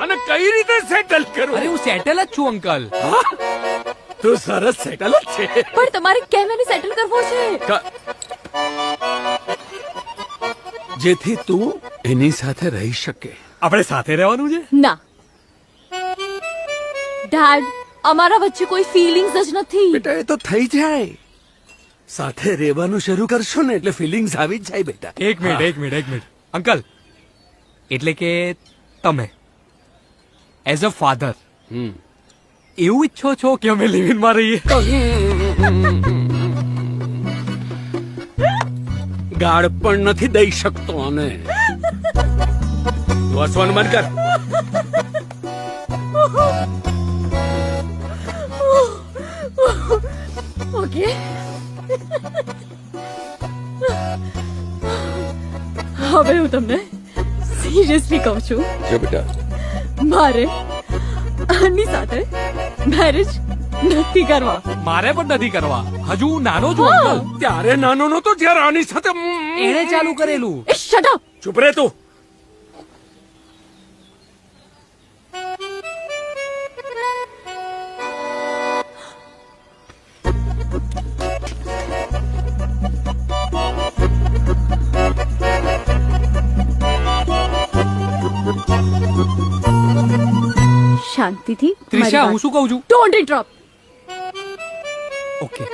અને કઈ રીતે સેટલ કરું? અરે હું સેટલ જ છું અંકલ. તું સરસ સેટલ જ છે. પણ તમારે કેમ એને સેટલ કરવો છે? જેથી તું એની સાથે રહી શકે. આપણે સાથે રહેવાનું છે. ના ડેડ, અમારા વચ્ચે કોઈ ફીલિંગ્સ જ નથી. બેટા એ તો થઈ જાય. સાથે રહેવાનું શરૂ કરશો ને એટલે ફિલિંગ્સ આવી જ જાય બેટા. એક મિનિટ અંકલ, એટલે કે તમે એઝ અ ફાધર એવું ઈચ્છો છો કે અમે લિવિંગ માં રહીએ? ગાળ પણ નથી દઈ શકતો અને હસવાનું બંધ કર. ઓકે, હવે હું તમને સિરિયસલી કહું છું, જો બેટા, મારે આની સાથે મેરેજ નથી કરવા. મારે પણ નથી કરવા. હજુ હું નાનો છું અંકલ. ત્યારે નાનો નતો જ્યારે આની સાથે એણે ચાલુ કરેલું. એ શટ અપ. ચૂપ રે તું. શાંતિથી. ત્રિષા, હું શું કહું છું? Don't interrupt. ઓકે.